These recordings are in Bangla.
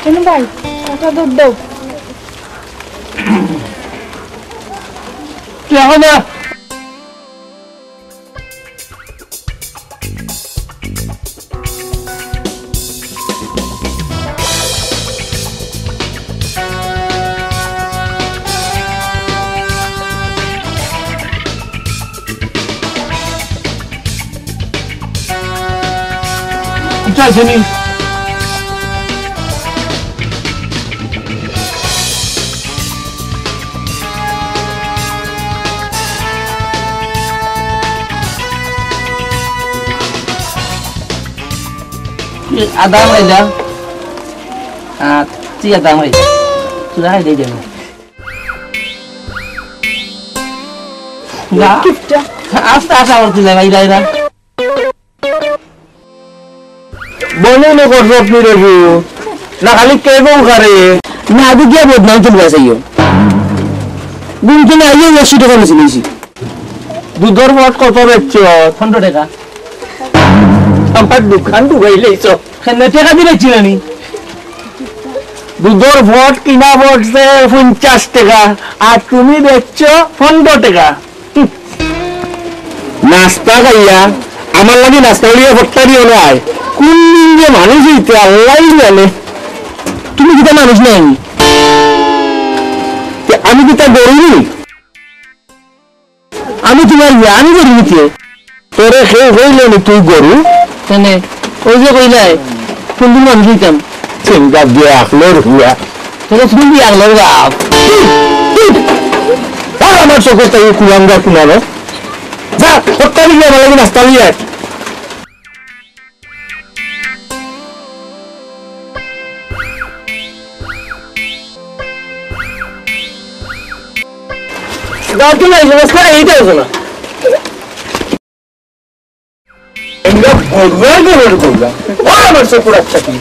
কেন ভাই কথা দুধ দাও এখন চাইছেনি ada aja sih ada mai sudah ada aja nggak asta waktu lagi lagi বনে নে করব আপনি রেবু না খালি কেবো করে না আগে গিয়ে বদনাম চলে আসিও দিন কিনে আইও 80 টাকা নিছি দুধর বট কত বেচছো 15 টাকা আমার দোকান ডুবাইলেছো কেন টাকা দিলেছি না নি দুধর বট কিনা বটছে 50 টাকা আর তুমি বেচছো 15 টাকা নাস্তা খাইয়া আমার লাগি নাস্তা লিয়ে ফটকারিও নাই কোন দিন যে মানুষ হইতে আল্লাহই জানে তুমি কি তা মানুষ নাই আমি কি তা গরু আমি তোমার আমি করি নিতে তোরে খেয়ে হইলে নি তুই গরু কেন ওই যে কইলাই কোন দিন মানুষ হইতাম চিন্তা দিয়ে আখলো রুয়া তোকে তুমি দিয়ে আগলো বাপ আমার চোখে তাই কুলাঙ্গা কুনালো যা ফটকারি লিয়ে আমার লাগি নাস্তা লিয়ে দাঁড়াতে নাই ব্যবস্থা এইটা হতো না এমনি বলবে করলাম আমার চোখের আচ্ছা কি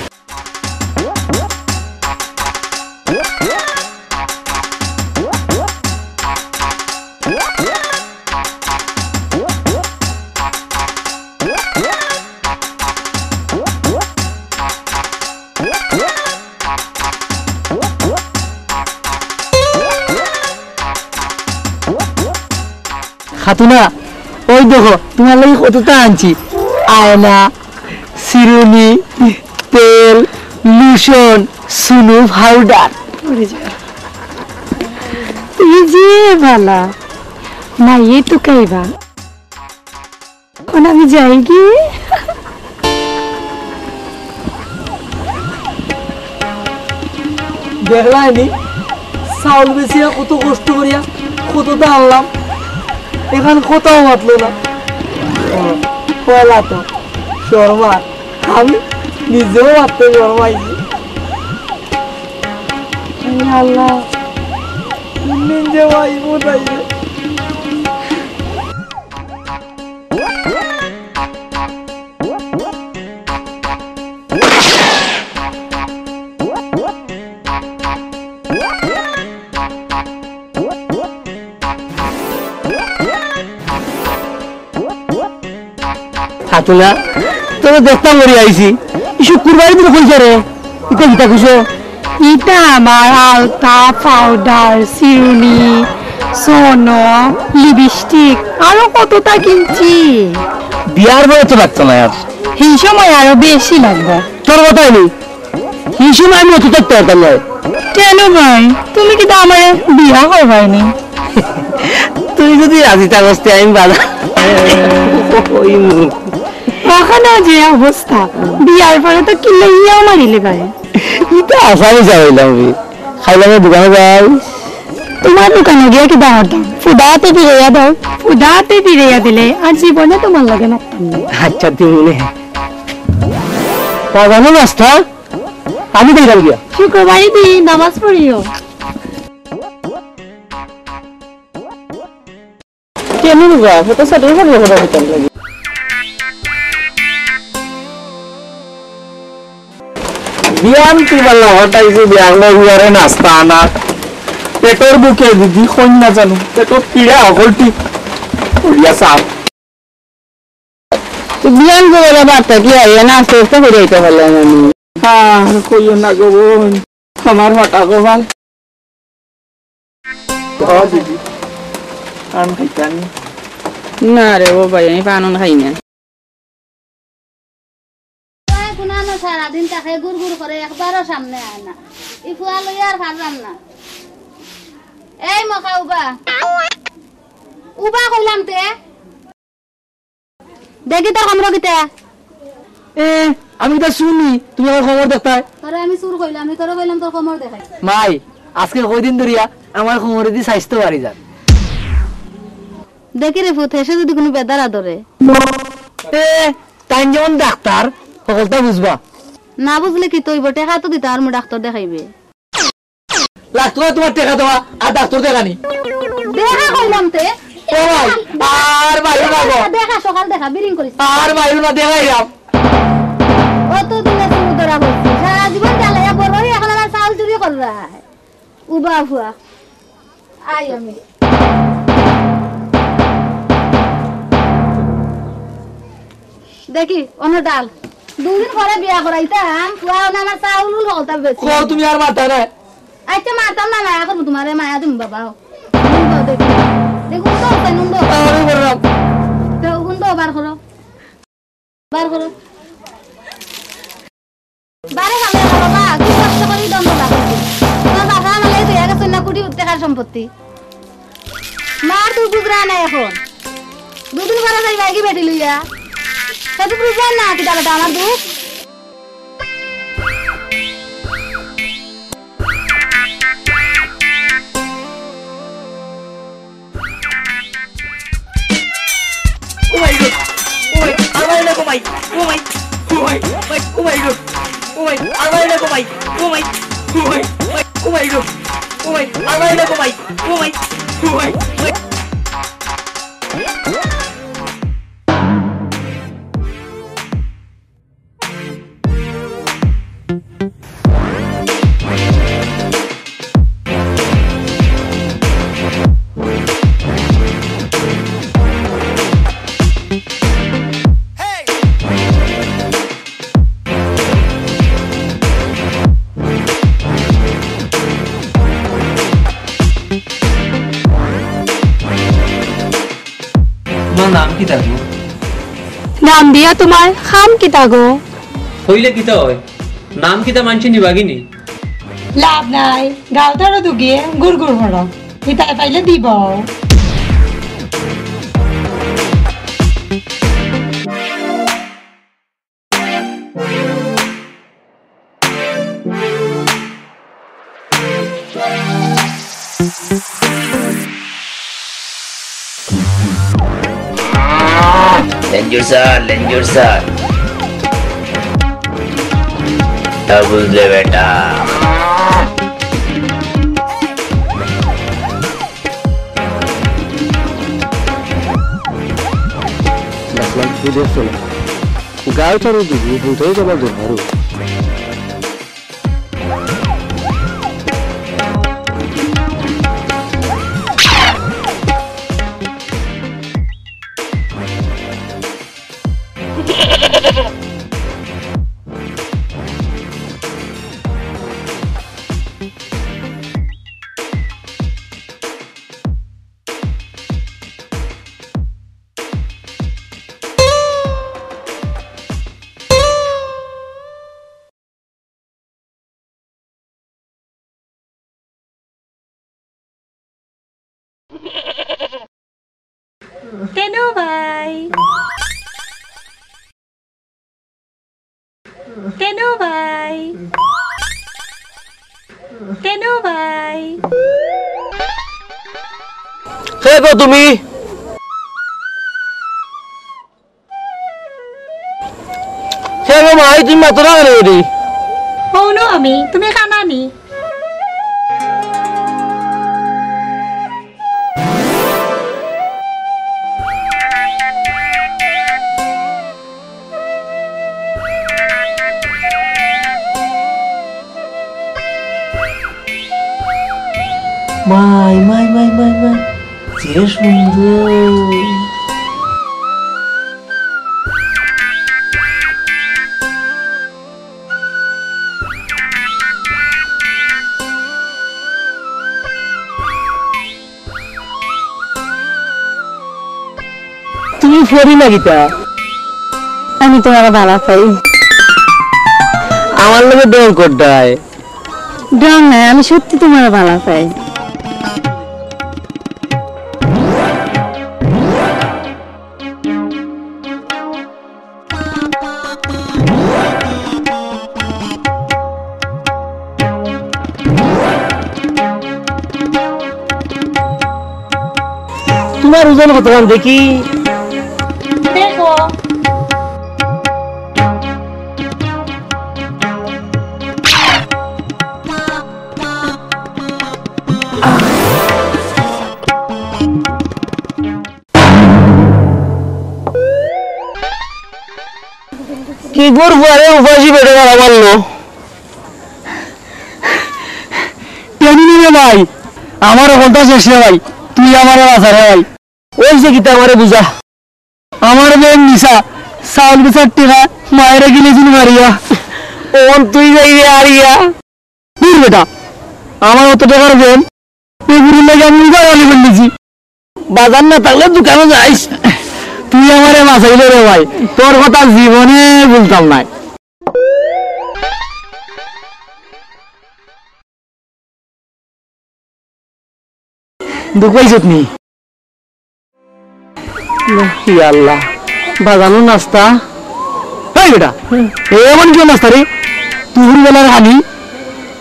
খাতুনা ওই দেখো তোমার লাগি কতটা আনছি আয়না চিরুনি তেল লোশন সুনু পাউডার তুই যে ভালা না ये तो कहबा कोना भी जाएगी দেখলাইনি চাউল বেচিয়া কত কষ্ট করিয়া কতটা আনলাম এখানে কোথাও মাতলো না পয়লা তো শর্মা আমি নিজেও মারতে শর্মাইছি আল্লাহ নিজে ভাই বোঝাইছে খাতুনা তোরা দেখতাম মরি আইছি ইসু কুরবানি দিলে কইছে রে ইটা কিটা কইছো ইটা আমার আলতা পাউডার চিরুনি সোনো লিপস্টিক আরো কতটা কিনছি বিয়ার বয়ে তো লাগতো না আর এই সময় আরো বেশি লাগবে তোর কথাই নেই এই সময় আমি অত থাকতে পারতাম না কেন ভাই তুমি কি তো আমার বিয়া করবাইনি তুই যদি রাজি থাকস আমি বাধা ওই মুখ ওখানে যে অবস্থা বিয়ার পরে তো কিনলে ইয়াও মারিলে ভাই এটা আসামি যাইলাম খাইলাম দোকানে যাই তোমার দোকানে গিয়ে কি দাওয়াত দাও ফুদাতে ফিরাইয়া দাও ফুদাতে ফিরাইয়া দিলে আর জীবনে তোমার লাগে মারতাম না আচ্ছা তুই মনে পাগানো রাস্তা আমি কইলাম গিয়া শুক্রবারে দিন নামাজ পড়িও কেমন গা ফটো সেটাই ভালো কথা বলতে লাগে বিয়ান তুই বললা হটাইছে বিয়ান বিয়ারে নাস্তা আনা পেটর বুকে দিদি কোন না জানো পেটর পিড়া হলটি উড়িয়া সাপ বিয়ান করে বার্তা কি হয় না আস্তে আস্তে করে দিতে পারলাম আমি হ্যাঁ কইও না গো বোন আমার মাটা গো ভাল দিদি আম খাইতানি না রে ও ভাই আমি পান খাই না কোনানো সারাদিন তাকে গুড় গুড় করে একবারও সামনে আয় না ই ফুয়া লই আর ভাবলাম না এই মকা উবা উবা কইলাম তে দেখি তোর খবর কিতা এ আমি তো শুনি তুমি আমার খবর দেখতাই তোরে আমি সুর কইলাম আমি তোরে কইলাম তোর খবর দেখাই মাই আজকে কয়দিন ধরিয়া আমার খবরে দি স্বাস্থ্য বাড়ি যান দেখি রে ফুত এসে যদি কোনো বেদারা ধরে এ তাই যেমন ডাক্তার সকলটা বুঝবা না বুঝলে কি তৈব টেকা তো দিতে আর মু ডাক্তার দেখাইবে লাগতো না তোমার টেকা দেওয়া আর ডাক্তার দেখানি দেখা কইলাম তে ও ভাই আর মাইরো না গো দেখা সকাল দেখা বিরিং করিস আর মাইরো না দেখাইলাম অত দিনে তুমি ধরা বলছি সারা জীবন জ্বালাইয়া বড়ই এখন আমার চাউল চুরি কররা উবা ফুয়া আই আমি দেখি অন্য ডাল দুদিন পরে বিয়া করাইতাম ফুয়া আমার চাউল হলতা বেশি কো তুমি আর মাথা রে আচ্ছা মারতাম না মায়া করবো তোমারে মায়া তুমি বাবা দেখি দেখুন তো নুন দো আমি বললাম দেখুন তো বার করো বার করো বারে ভালো বাবা কি কষ্ট করি দন্ড লাগছে তোমার বাবা আমালে তুই আগে সন্না কোটি টাকার সম্পত্তি মার তুই বুঝরা না এখন দুদিন পরে যাই বাইকি বেটি লইয়া সেটা বুঝবেন না কি টাকাটা আমার দুঃখ Oh my god! Oh my! Alay na kumay! Oh my! Oh my! Oh my god! Oh my! Alay na kumay! Oh my! Oh my! Oh my god! Oh my! Alay na kumay! Oh my! Oh my! নাম কি থাকবো নাম দিয়া তোমার খাম কিতা গো হইলে কিতা হয় নাম কিতা মানছি নিবাগিনি লাভ নাই গাওতারও দুগিয়ে গুড় গুড় হড় ইতাই পাইলে দিব लेंजूर सर बुझले बेटा গাঁও চারু দিবি ভূতই যাবার ধরু তেনু ভাই তেনু ভাই তেনু ভাই কে গো তুমি কে গো ভাই তুমি মাত্র না রে হৌনো আমি তুমি কানানি মাই মাই মাই যে সুন্দর। তুমি ফেরি লাগিতা আমি তোমার ভালো পাই। আমার লগে ডর করতায়। ডর নাই, আমি সত্যি তোমার ভালো পাই। তোমার ওজন কত গ্রাম দেখি? দেখো কি করবো আরে উপাসী বেড়ে মারা মারলো। টেনি নিবে ভাই, আমার কথা শেষ রে ভাই, তুই আমার আশা রে ভাই। ওই যে গীতা আমারে বুঝা, আমার বেন নিশা চাউল বেচার টেকা মায়েরা গিলেছিল মারিয়া, ওন তুই যাই রে আরিয়া। দূর বেটা, আমার অত টাকার বেন এগুলি লাগে আমি গাড়ি বলছি, বাজার না থাকলে দোকানে যাইস। তুই আমারে বাঁচাইলে রে ভাই, তোর কথা জীবনে বলতাম না। দুঃখ পাইছত নি? আল্লাহ, বাজানো নাস্তা। এই বেটা, এমন কেউ নাস্তা রে? তুহুর বেলার হানি,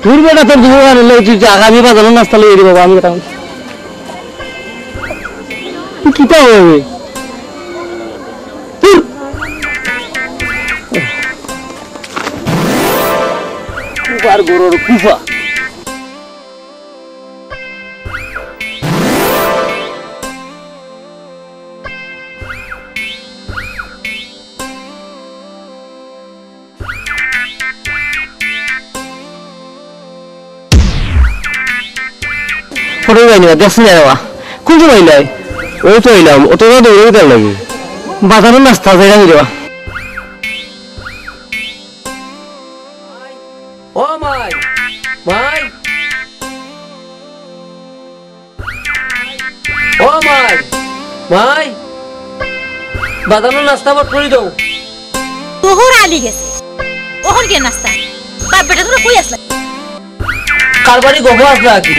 তুই বেটা তোর দুপুর আনলে তুই আগামী বাজানো নাস্তা লইয়ে দিব আমি বেটা। তুই কিতা হবে? কুফার গরুর কুফা। ফটো যাইনি দেখছি না বাবা, কোন সময় এলাই? ওই তো এলাম, অত দৌড়ে দিতে লাগে। বাজারের নাস্তা যাই আমি দেওয়া। ও মাই মাই ও মাই মাই বাদানো নাস্তা বট করে দাও। তোহর আলি গেছে ওহন কে নাস্তা বাপ বেটা তোরা কই আসলা? কারবারি গহ আসলা কি?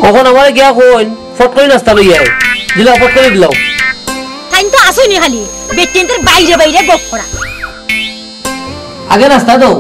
কখন আমার গিয়া কইন ফট করে নাস্তা লই আয়, দিলা ফট করে দিলাও। তাইন তো আসইনি খালি বেটিনদের বাইরে বাইরে গপ করা। আগে নাস্তা দাও।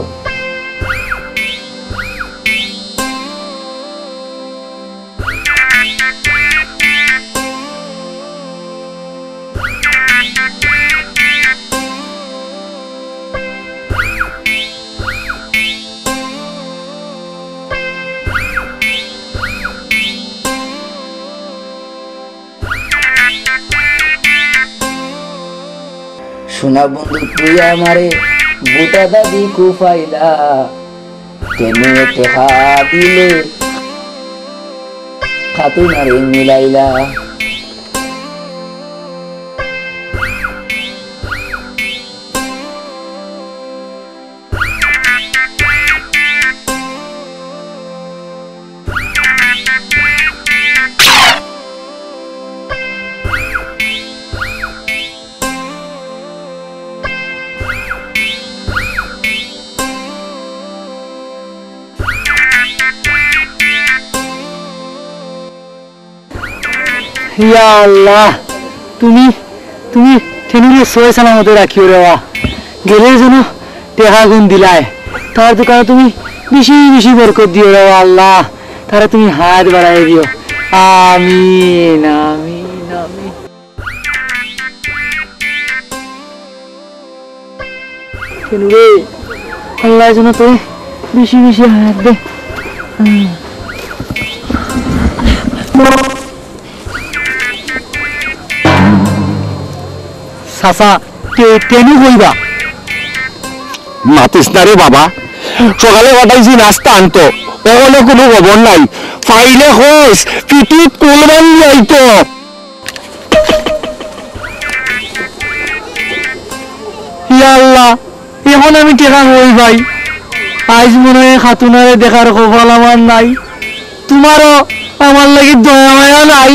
সোনা বন্ধু তুই আমারে বুটা দাদি কুফাইলা, কেনে টেকা দিলে খাতুনারে মিলাইলা। ইয়া আল্লাহ, তুমি তুমি ঠেনুরে সয়ে সালামতে রাখিও রে বা। গেলে যেন টেকা গুণ দিলায়, তার দোকানে তুমি বেশি বেশি বরকত দিও রে আল্লাহ, তারা তুমি হাত বাড়াই দিও। আমিন আমিন আমিন। ঠেনুরে আল্লাহ যেন তোর বেশি বেশি হাত দে। চাচা টেনু কইবা মাতিস না রে বাবা, সকালে পাঠাইছি নাস্তা আনতো, ওখানে কোনো খবর নাই। ফাইলে হোস পিটিত কোলবান যাইতো ইয়া আল্লাহ এখন আমি টেকা হই ভাই আজ মনে হয় খাতুনারে দেখার কপাল আমার নাই তোমারও আমার লাগি দয়া মায়া নাই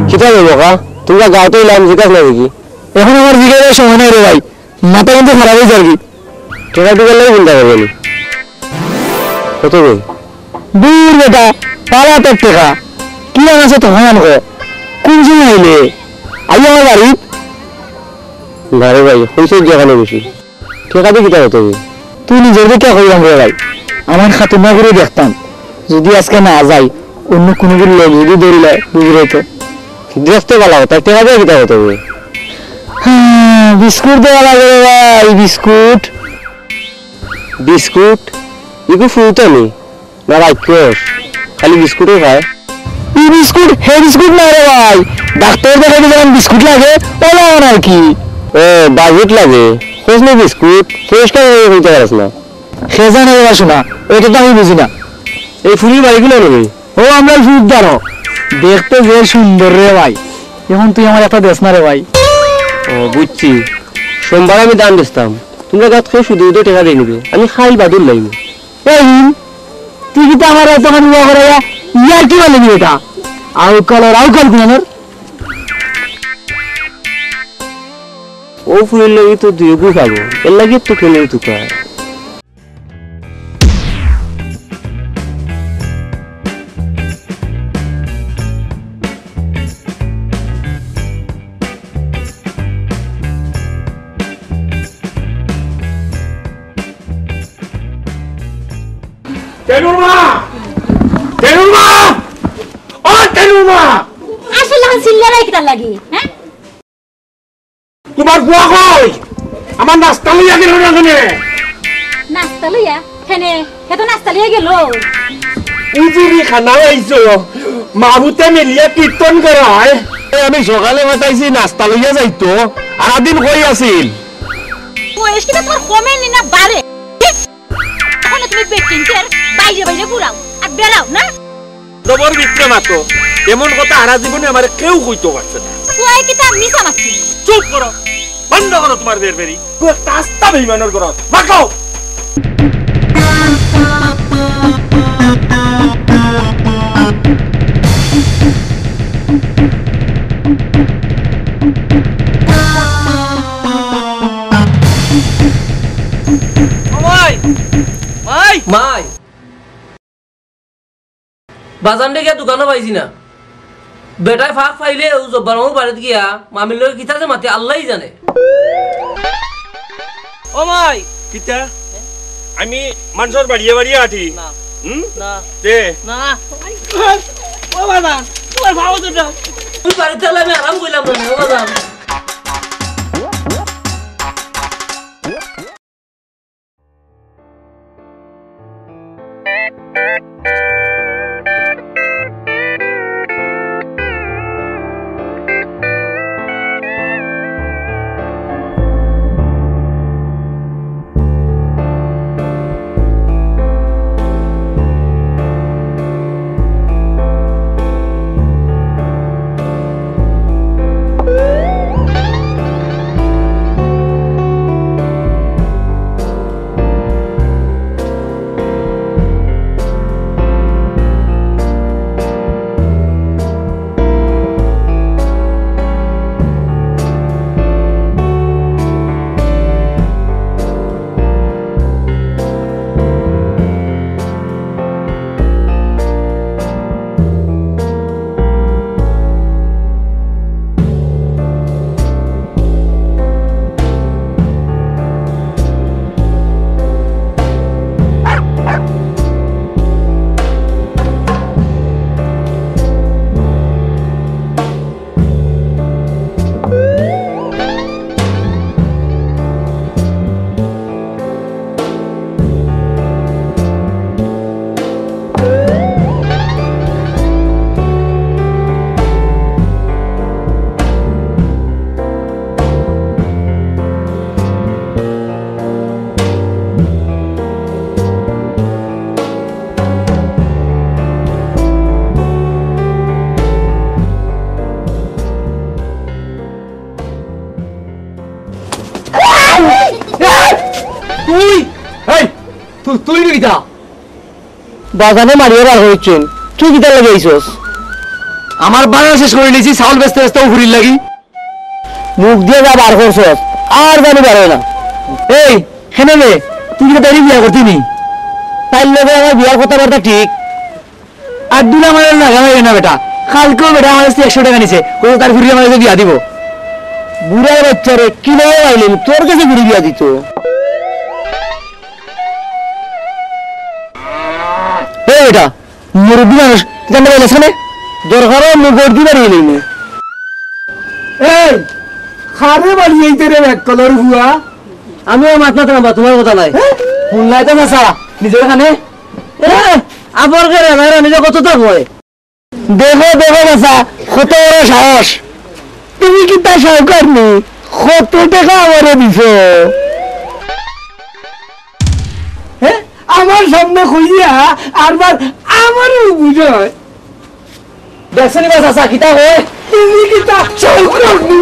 কিতা দেবো কা তোমরা গাঁওতে ইলাম জিজ্ঞাস না দেখি এখন আমার জিজ্ঞাসার সময় নাই রে ভাই মাথা কিন্তু খারাপ হয়েছে আর কি টেকা টুকার লাগে বলতে হবে বলি কত বই দূর বেটা পালা তোর টেকা কি আছে তোমার আনকো কোন সময় আইলে আই আমার বাড়ি না রে ভাই হইছে যেখানে বেশি টেকা দিয়ে কিতা হতো তুই নিজের দিকে কইলাম রে ভাই আমার খাতুনা করে দেখতাম যদি আজকে না যাই অন্য কোনো কিছু লোক যদি ধরিলে বুঝলে তো দেখতে ভালো তাই টেকা দিয়ে কিতা হতো বিস্কুট দেওয়া লাগে রে ভাই বিস্কুট বিস্কুট ইগু ফুলতো নি না রাক্ষস খালি বিস্কুটও খায় এই বিস্কুট হে বিস্কুট না রে ভাই ডাক্তার দেখাতে যখন বিস্কুট লাগে ওলা আর কি ও বাজেট লাগে খোঁজনি বিস্কুট পরিষ্কার হইতে পারস না খেজা নেই শোনা ওইটা তো আমি বুঝি না এই ফুলির বাড়িগুলো নেবে ও আমরা ফুটদারও দেখতে যে সুন্দর রে ভাই এখন তুই আমার একটা দেশ না রে ভাই ও বুঝছি সোমবার আমি দান দিতাম তোমরা গাছ খেয়ে শুধু শুধু টেকা দিয়ে নিবে আমি খাই বাদুর লাগবে এই তুই কি তো আমার তখন বিবাহ করে ইয়ার কি বলে এটা আউকাল গুণানোর ও ফুলের লাগি তো দুই গু খাবো এর লাগি তো কেনে তুকা আসলে সিল্লারাই কিতা লাগি হ্যাঁ তোমার বুয়া কই আমার নাস্তা লইয়া গেল না কেনে নাস্তা লইয়া হেনে হে তো নাস্তা লইয়া গেল উজিরি খানা আইছো মাহুতে মিলিয়া কীর্তন করা হয় আমি সকালে মাতাইছি নাস্তা লইয়া যাইতো আদিন কই আছিল বয়স কিটা তোমার কমে নি না বাড়ে এখন তুমি পেটিংকের বাইরে বাইরে ঘুরাও আর বেড়াও না ডবর বিক্রে মাতো এমন কথা হারা জীবনে আমার কেউ কইতো পারছে না তুই কিটা মিছা মাছি চুপ করো বন্ধ করো তোমার বেরবেরি তুই একটা আস্তা বেইমানের করো বাকাও মাই বাজান গিয়া দোকানও পাইছি না বেটায় ফাঁক পাইলে জব্বার বাড়িতে গিয়া মামির লোক কিতা যে মাতে আল্লাহই জানে ও মাই কিতা আমি মানুষের বাড়িয়ে বাড়িয়ে আঠি না না দে না ও বাবা তোমার ভালো তো তুই বাড়িতে আমি আরাম কইলাম না ও বাজান তুই এই তুই কিটা বাগানে মারিয়ে বার হইছেন তুই কিটা লাগে আইছস আমার বাগান শেষ করে নিয়েছি চাউল বেচতে বেচতে ঘুরির লাগি মুখ দিয়ে যা বার করছস আর জানি পারে না এই হেনে রে তুই কি তাই বিয়া করতিনি তাই লগে আমার বিয়ার কথাবার্তা ঠিক আর দুলা আমার লাগাই না বেটা কালকেও বেটা আমার 100 টাকা নিছে ও তার ঘুরি আমার বিয়া দিব বুড়া বাচ্চা রে কি লয়ে আইলেন তোর কাছে ঘুরি বিয়া দিত এই বেটা মুরব্বী মানুষ জানতে পারছিস না দরকার মুগর দি বাড়ি এলেন এই খারে বাড়ি এইতে রে এক কলর বুয়া আমি মাথা না তোমার কথা নাই শুনলাই তো না সারা নিজের খানে আবার করে না নিজে কত তো হয় দেখো দেখো বাসা কত বড় সাহস তুমি কি তা সহকার নি কত টাকা আমারে দিছো আমার সামনে খুঁজিয়া আরবার আমারও বুঝায় দেখছনি বাসা সাকিতা হয় তুমি কি তা সহকার নি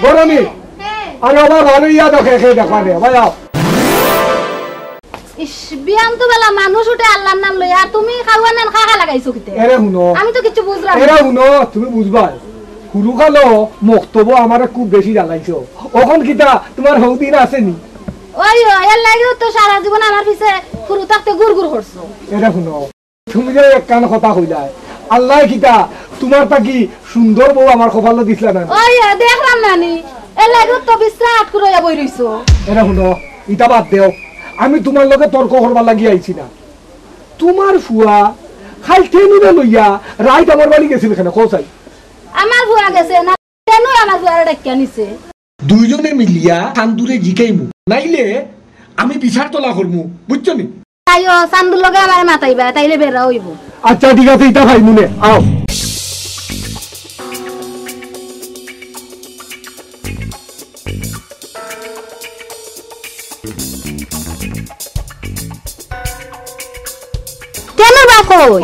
গরমি আর আমার ভালো ইয়া দেখে খেয়ে দেখা দে ভাই ইস বিয়ান তো বেলা মানুষ উঠে আল্লাহর নাম লই আর তুমি খাওয়া নেন খাখা লাগাইছো কিতে এরে হুনো আমি তো কিছু বুঝলাম এরে হুনো তুমি বুঝবা হুরু খালো মক্তব্য আমারে খুব বেশি জ্বালাইছো ওখন কিটা তোমার হৌদিন আসেনি ওই এর লাগিও তো সারা জীবন আমার পিছে ফুরু থাকতে গুড়গুড় করছো এরে হুনো তুমি যে এক কান কথা কইলাই আল্লাহ কিটা তোমার তাকি সুন্দর বউ আমার কপালে দিছলা না ওই দেখলাম নানি এর লাগিও তো বিশ্রাম কইরা বই রইছো এরে হুনো ইটা বাদ দেও আমি তোমার লগে তর্ক করবার লাগি আইছি না তোমার ফুয়া খাই টেনুরে লইয়া রাইট আমার বাড়ি গেছিল কেন কোসাই আমার ফুয়া গেছে না কেন আমার ফুয়ারে ডাকিয়া নিছে দুইজনে মিলিয়া সান্দুরে জিকাইমু নাইলে আমি বিচার তোলা করমু বুঝছো নি তাইও সান্দুর লগে আমারে মাতাইবা তাইলে বেরা হইব আচ্ছা ঠিক আছে ইটা ভাই মুনে আও কেন বাকই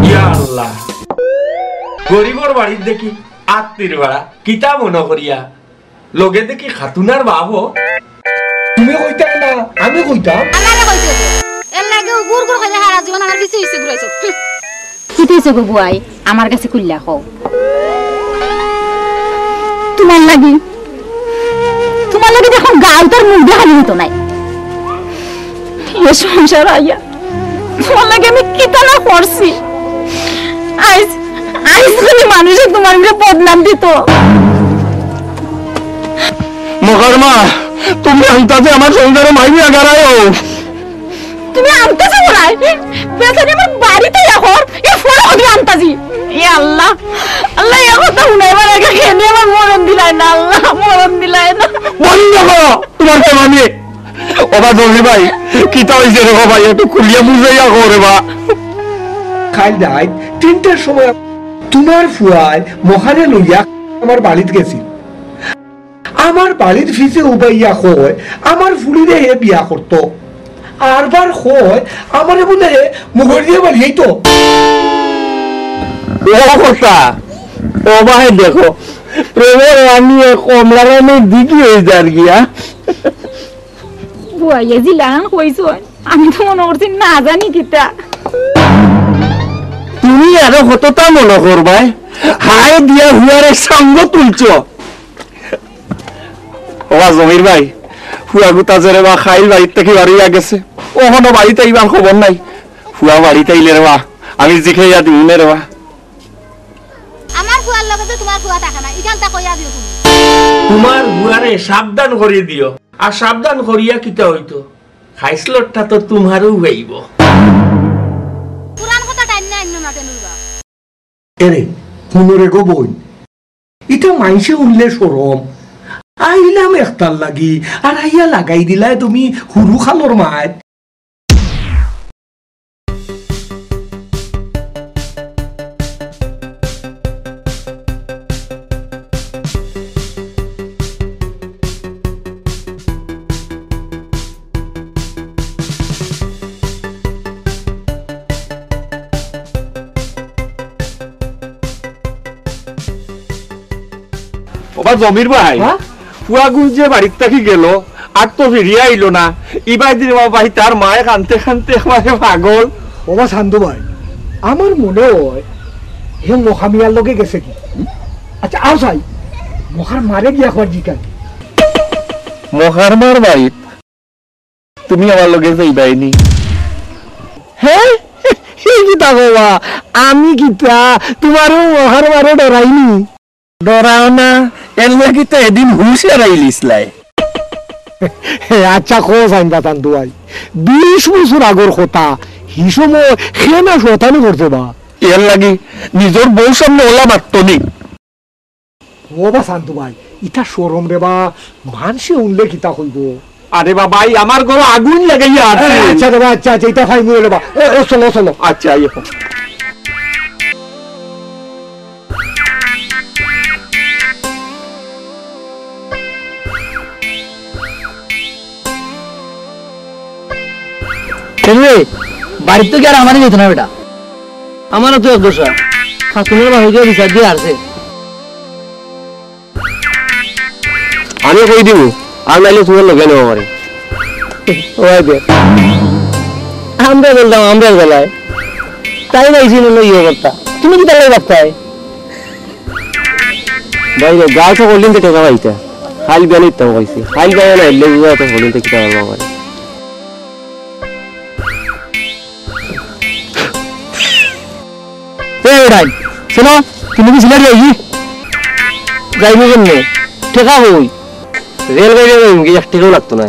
ইয়া আল্লাহ গরিবর বাড়ির দেখি আত্মীর বাড়া কিতা মনে করিয়া লগে দেখি খাতুনার বাবু তুমি কইতা না আমি কইতাম আমারে কইতে এর লাগে গুড়গুড় কইলে সারা জীবন আমার পিছে পিছে ঘুরাইছো কিতেছে গো বুয়াই আমার কাছে কুল্লা খাও তোমার লাগি দেখো গাল তোর মুখ দেখানি হতো নাই এ সংসার আইয়া তোমার লাগে আমি কিতা না করছি আইজ খালি মানুষে তোমার বদনাম দিত মকরমা তুমি আনতাতে আমার সংসারে মাইবি আগারায়ও তুমি আনতাছি বলাই বেচারি আমার বাড়িতে এখন এ ফোন হবে আনতাছি এ আল্লাহ আল্লাহ এ কথা শুনাইবার আগে কেনে আমার মরণ দিলাই না আল্লাহ মরণ দিলাই না বন্ধ করো তোমার কেমানি ওবা জমি ভাই কিতা হইছে রে ভাই একটু খুলিয়া বুঝাইয়া করে বা খাই যাই 3টার সময় তোমার ফুয়ায় মহারে লইয়া আমার বাড়িতে গেছিল আমার বাড়ির ফিসে উবাইয়া কয় আমার ফুলিরে হে বিয়া করতো আরবার কয় আমারে বলে মুগর দিয়ে বাড়িয়েই তো ও কথা ও ভাই দেখো প্রেমের আমি কমলা রামের দিকে হয়ে যার গিয়া বুয়াইয়া জিলান কইছো আমি তো মনে করছি না জানি কিতা তুমি আরো হতটা মনে করবাই হাই দিয়া হুয়ারে সঙ্গ তুলছো ওবা জমির ভাই হুয়া গুতা জেরে বা খাইল বাড়ির থেকে বাড়িয়া গেছে ওখানে বাড়িতে ইবার খবর নাই হুয়া বাড়িতে আইলে রে বা আমি জিখাইয়া দিই নে রে বা আমার ফুয়ার লগে তো তোমার ফুয়া থাকে না ইখানটা কইয়া দিও তুমি তোমার বুয়ারে সাবধান করিয়ে দিও আর সাবধান করিয়া কিতা হইতো খাইসলটা তো তোমারও হইব পুরান কথা টাইম না আইনো না তেনুবা এরে হুনরে গো বই এটা মাইসে উনলে সরম আইলাম একটার লাগি আর আইয়া লাগাই দিলাই তুমি হুরু খালোর মায় জমির ভাই হ্যাঁ? ফুয়াগুন যে বাড়ির থেকে গেল আর তো ফিরিয়ে আইলো না ইবাই দিন ভাই তার মায়ে কানতে কানতে মানে পাগল। বাবা শান্তু ভাই আমার মনে হয় হে মহামিয়ার লগে গেছে কি। আচ্ছা আও চাই মহার মারে গিয়া খবর জিকাই। মহার মার বাড়িত তুমি আমার লগে যাইবাইনি? হ্যাঁ কিতা বাবা আমি কিতা তোমারও মহার মারে ডরাইনি? ডরাও না এর লাগি তো এদিন হুশে রাইলিসলাই। আচ্ছা খোঁজ আইন বাতান দুয়াই 20 বছর আগর কথা হি সময় সে না শতানি করছে বা এর লাগি নিজের বউ সামনে ওলা মারতো নি। ও বা শান্তু ভাই ইটা শরম রে বা মানসে উনলে কিতা হইব। আরে বাবাই আমার ঘরে আগুন লাগাইয়া আছে। আচ্ছা রে বা আচ্ছা আচ্ছা এটা ফাইন রে বা চলো চলো। আচ্ছা আইও বাড়ির তো কি আর আমারই যেত না বেটা, আমারও তো এক দোষা খাতুনের বাহিকে বিচার দিয়ে আসছে। আমি কই দিব আর নাইলে তোমার লগে নেব আমারে। আমরা বলতাম আমরা বেলায় তাই পাইছি না ইয়ে করতা, তুমি কি তাহলে ভাবতাই বাইরে গাছ হলিন থেকে টাকা পাইতা খাল বেলে ইতাম কইছি খাল বেলে না এলে বুঝা তো হলিন থেকে টাকা পাবো আমারে। শোনো তুমি কি সিলেট যাই যাইব কেমনে ঠেকা বই রেলগাড়ি এক টাকাও লাগতো না।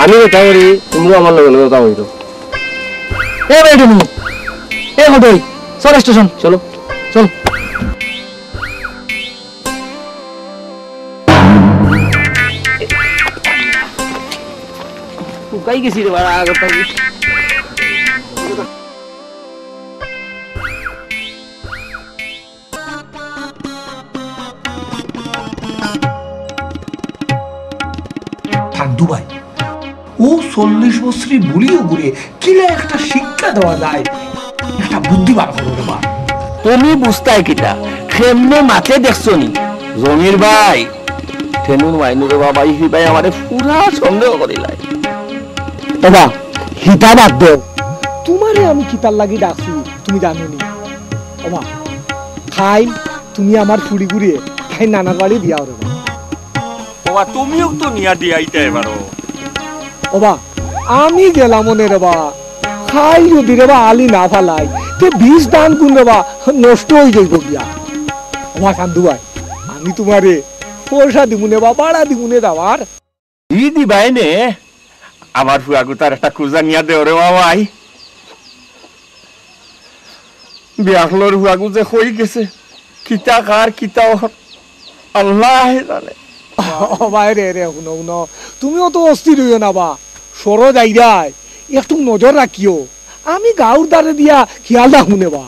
আমি এটা করি তুমিও আমার লগে লগে যাও হইতো। এ বেটা তুমি এ হটই চল স্টেশন চলো চল। শুকাই গেছি রে বাড়া আগত থাকি। শান্তু ভাই ও 40 বছরই বুড়িও ঘুরে কিলা একটা শিক্ষা দেওয়া যায় একটা বুদ্ধি বার করো রে বা। তুমি বুঝতাই কিটা কেমনে মাঠে দেখছো নি জমির ভাই ঠেনুর মাইনুরে বাবা ই ভাই আমারে পুরা সন্দেহ করিলাই। বাবা হিতা বাদ দেও তোমারে আমি কিতার লাগি ডাকছি তুমি জানো নি। বাবা খাই তুমি আমার ফুড়ি ঘুরিয়ে খাই নানার বাড়ি দিয়াও রে বাবা তুমিও তো নিয়া দিয়াইতে এবারো। বাবা আমি গেলাম মনে রে বা খাই যদি রে বা আলি না ফালাই তে 20 দান গুণ রে বা নষ্ট হয়ে যাইব গিয়া। বাবা শান্তু ভাই আমি তোমারে পয়সা দিমুনে বা ভাড়া দিমুনে দাবার ই দিবাই নে আমার ফুয়াগু তার একটা কুজা নিয়া দেও রে বাবাই। বিয়াখলোর ফুয়াগু যে হই গেছে কিতা কার কিতা আল্লাহ জানে। ভাই রে রে শুনো শুনো তুমিও তো অস্থির হইও না বা সরো যাই যাই একটু নজর রাখিও আমি গাঁর দ্বারে দিয়া খেয়াল রাখুনে বা।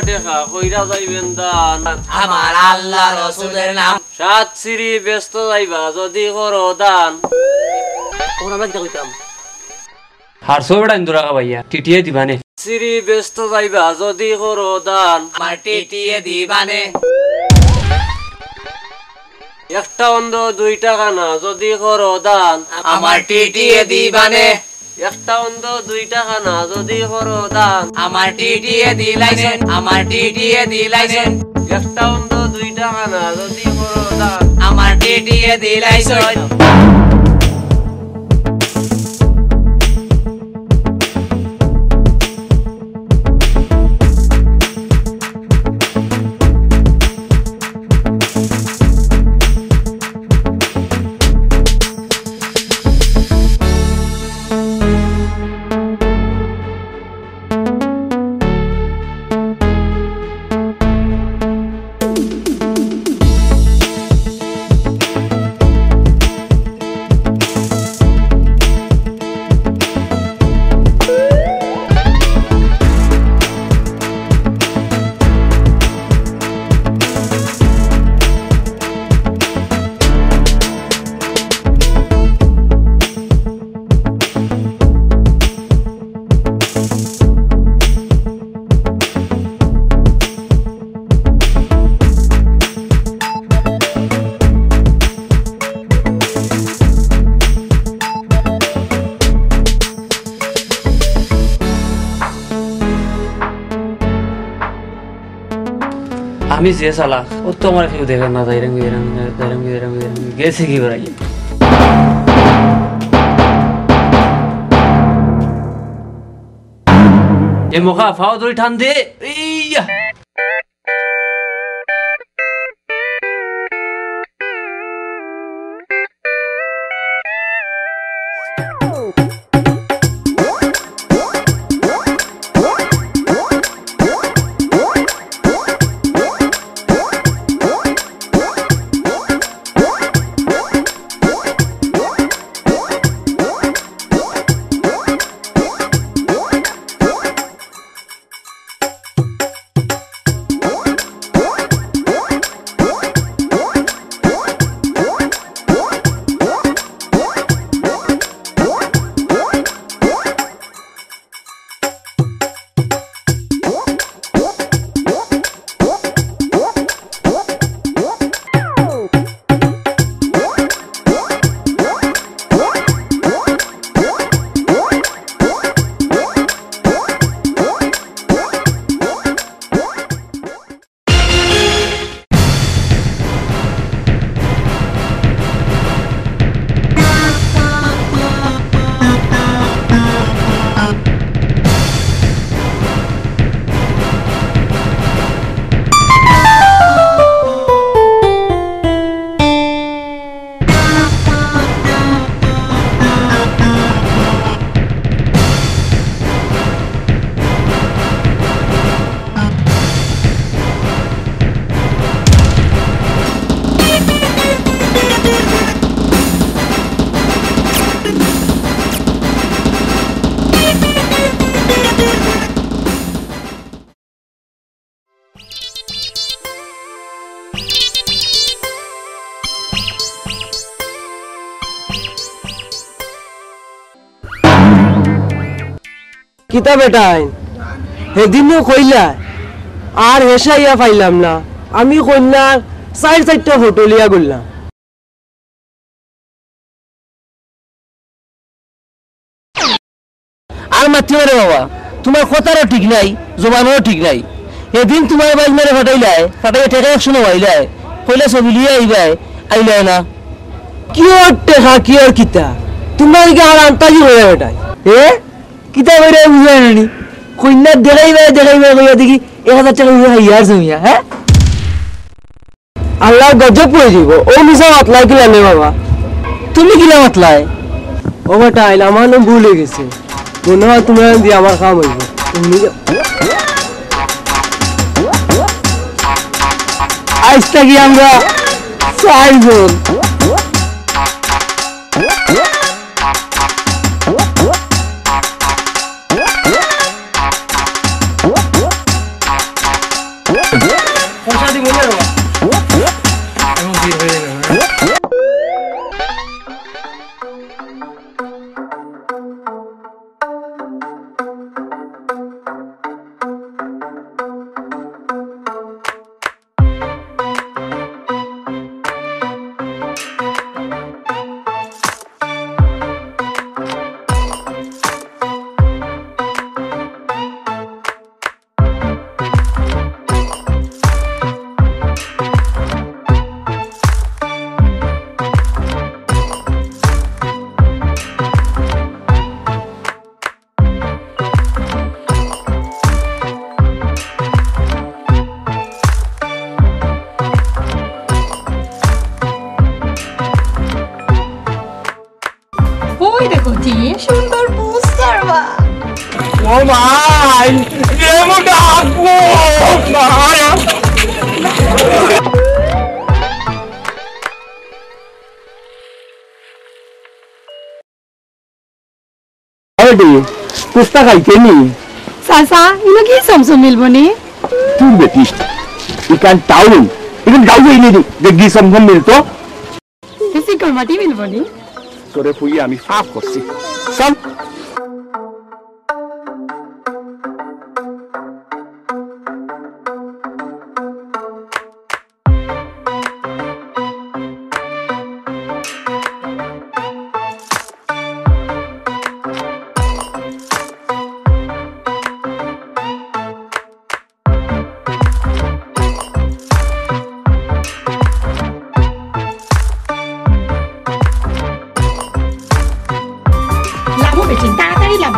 টেকা কইরা যাইবেন দান আমার আল্লাহ রাসূলের নাম সাত সিঁড়ি ব্যস্ত যাইবা যদি করো দান ওরা আমরা কইতাম হারসো বেড়া ইন্দুরা ভাইয়া টিটিয়ে দিবানে সিঁড়ি ব্যস্ত যাইবা যদি করো দান আমার টিটিয়ে দিবানে একটা অন্ধ 2 টাকা না যদি করো দান আমার টিটিয়ে দিবানে একটা অন্ধ 2 টাকা না যদি করো দান আমার টিটিয়ে দিলাইছেন আমার টিটিয়ে দিলাইছেন একটা অন্ধ 2 টাকা না যদি করো দান আমার টিটিয়ে দিলাইছেন আমি যে সালা ও তো আমার কেউ দেখে না যাইরাম গেছে কি করাই এ মুখা ফাও ধরে টান দে ইয়া কিতা বেটাই সেদিনও কইলা আর হেসাইয়া পাইলাম না আমি কন্যার 4-4টা ফটো লিয়া করলাম আর মাতি রে বাবা তোমার কথারও ঠিক নাই জবানেরও ঠিক নাই এদিন তোমার বাইক মেরে ফাটাইলাই টেকা একশো আইলাই কইলা ছবি লিয়ে আইবাই আইলাই না কিয়র টেকা কিয়র কিতা তোমার কি আর আন্তাজি হয়ে বেটাই কিতা করে বুঝাই নানি কন্যা দেখাইবা কইয়া দেখি 1000 টাকা হাইয়ার জমিয়া হ্যাঁ আল্লাহ গজব পড়ে যাব ও মিশা মাতলাই কি জানে বাবা তুমি কিলা মাতলাই ও বেটা আইলা আমার নাম ভুলে গেছে মনে হয় তুমি দিয়ে আমার কাম হইব আজ থেকে আমরা 4 জন ওই দেখো যে সুন্দর পোস্টার বা ও মাই কেমন ডাকবো মাই আরে কুস্তা খাইতে নি চাচা ইনো কি সমসম মিলবনি তুই বেটিস ইকান টাউন ইকান গাঁও এনে দি যে গি সম্ভব মিলতো বেশি কলমাটি মিলবনি তোরে ফুই আমি সাফ করছি চল তাড়াতাড়ি লাভ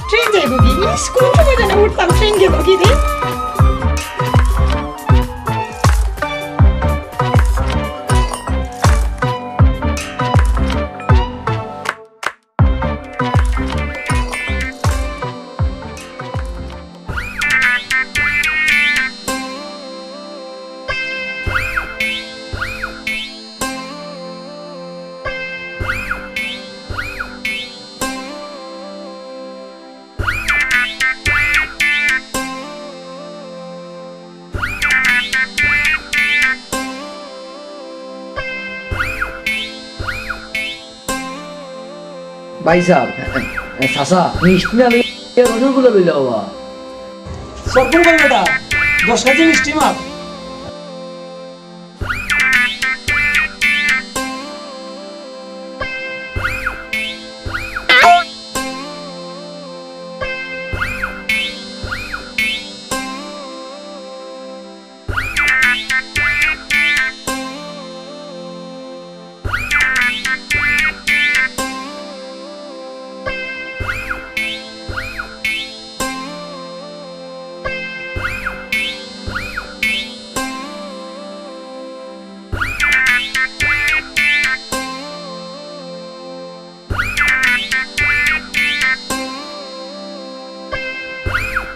ট্রেন যাইব কি স্কুল সময় জানা উঠতাম ট্রেন যাব কি রে ভাই সাহেব চাচা মিষ্টি না রসগোল্লা লইলা বাবা সব কোন বেটা 10 কেজি মিষ্টি মাপ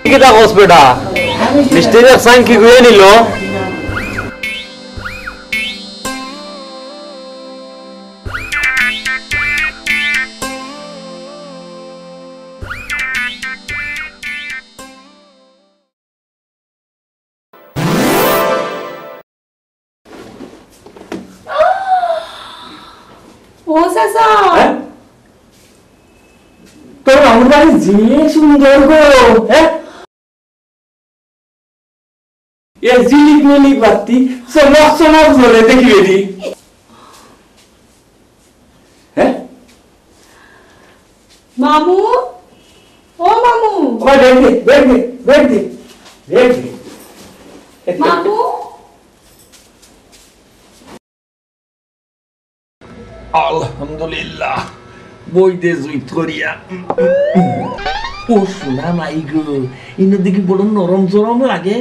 কিটা কস বেটা মিস্ত্রির সাইন কি গুয়ে নিল ও চাচা তোর আমার বাড়ি যে সুন্দর গো হ্যাঁ এ জিলিক মিলিক বাতি চমক চমক জ্বলে দেখি বেটি হ্যাঁ মামু ও মামু ওই দেখ দে মামু আলহামদুলিল্লাহ বই দে জুইত করিয়া ও শোনা নাই গো ইনো দেখি বড় নরম জরম লাগে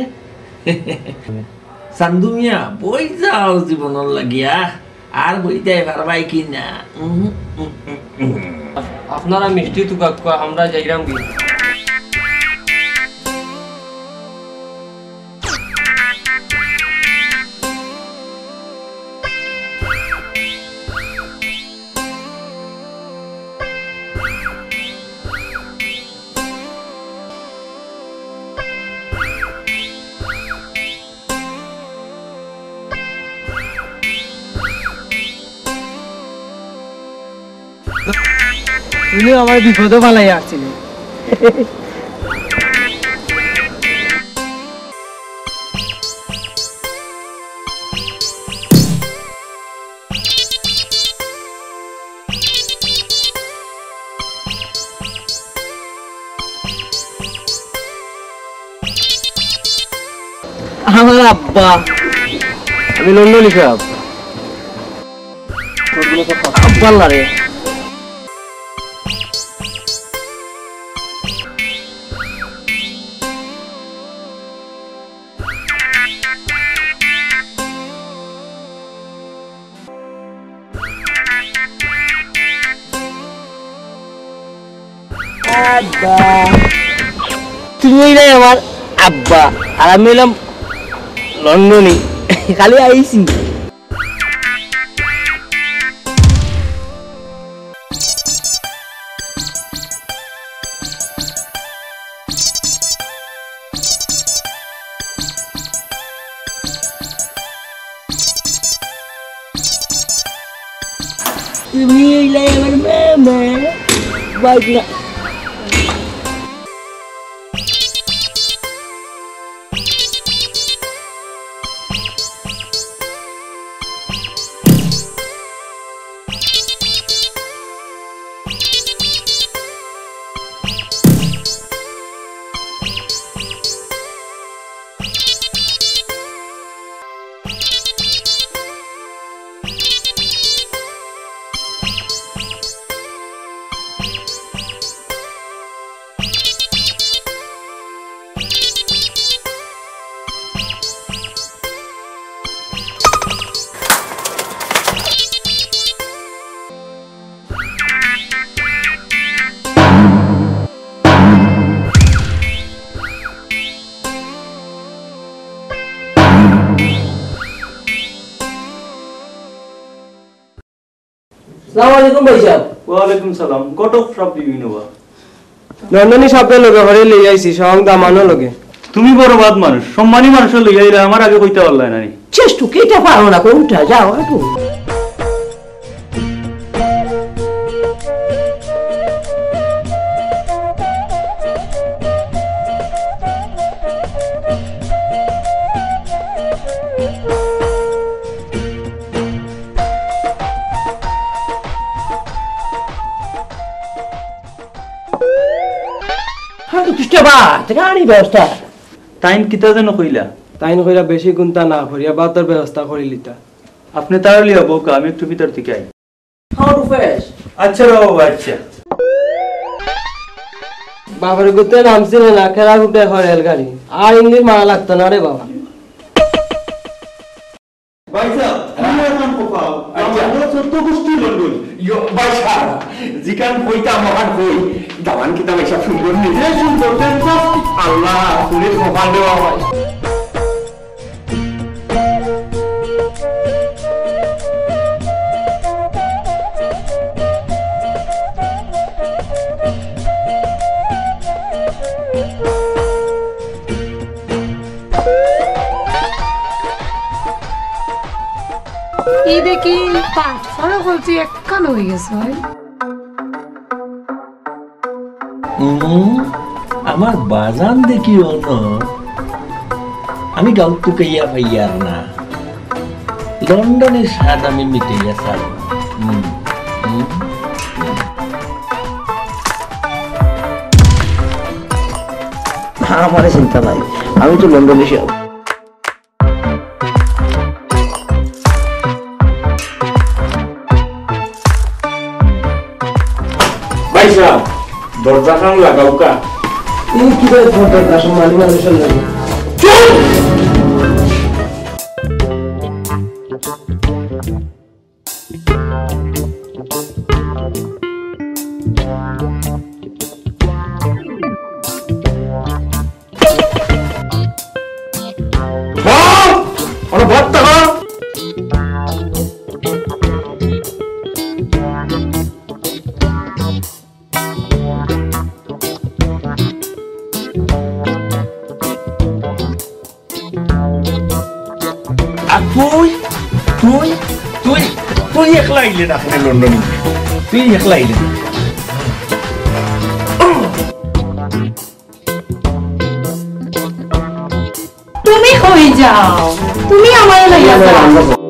সান্দুমিয়া বই যাও জীবনের লাগিয়া আর বই যাই পারবাই কিনা আপনারা মিষ্টি তো কাকা আমরা যাইরাম কি উনি আমার বিপদে বালাই আসছিলেন আমার আব্বা আমি লন্ডন লিখাব আব্বা রে আব্বা তুমি হইলাই আমার আব্বা আর আমি হইলাম লন্ডনে খালি আইছি তুমি হইলাই আমার মামা বাজনা আসসালামু আলাইকুম ভাই সাহেব। ওয়ালাইকুম সালাম। কটক সব দিবিনবা লন্ডনে সবে লগে ঘরে লই আইছি সং দামানো লগে তুমি বড় বাদ মানুষ সম্মানী মানুষ লই আইলা আমার আগে কইতে পারলা না নি চেষ্টা কেটে পারো না কোনটা যাও একটু টাইম কিতা যেন কইলা তাইন কইরা বেশি গুনতা না করিয়া বাতর ব্যবস্থা করি লিতা আপনি তাড়াতাড়ি হবো আমি একটু ভিতর থেকে আই আচ্ছা বাবু আচ্ছা বাবার গুতে নামছিল না খেলা গুটে রেল গাড়ি আর ইংলিশ মারা লাগতো না রে বাবা ভাইসা আমার নাম কোপাও আমার ছোট গোষ্ঠী লন্ডন ইয়ো ভাইসা জিকান কইতা মহান কই দামান কিতা ভাইসা সুন্দর নিজে সুন্দর দেন আল্লাহ পুলিশ মোবাইল দেওয়া হয় এই দেখি পাঁচ ফলে বলছি একখান হয়ে গেছে আমার বাজান দেখিও না আমি গাউতু কইয়া ভাইয়ার না লন্ডনের স্বাদ আমি মিটাইয়া চাল আমার চিন্তা নাই আমি তো লন্ডনে যাব ভাইসা দরজা খান লাগাও কা এই কি করে ফটো দাস মালি মানুষের লাগে ওরা বাচ্চা তুই একলা আইলে না লন্ডনে তুই একলা আইলে তুমি হয়ে যাও তুমি আমার লইয়া যাও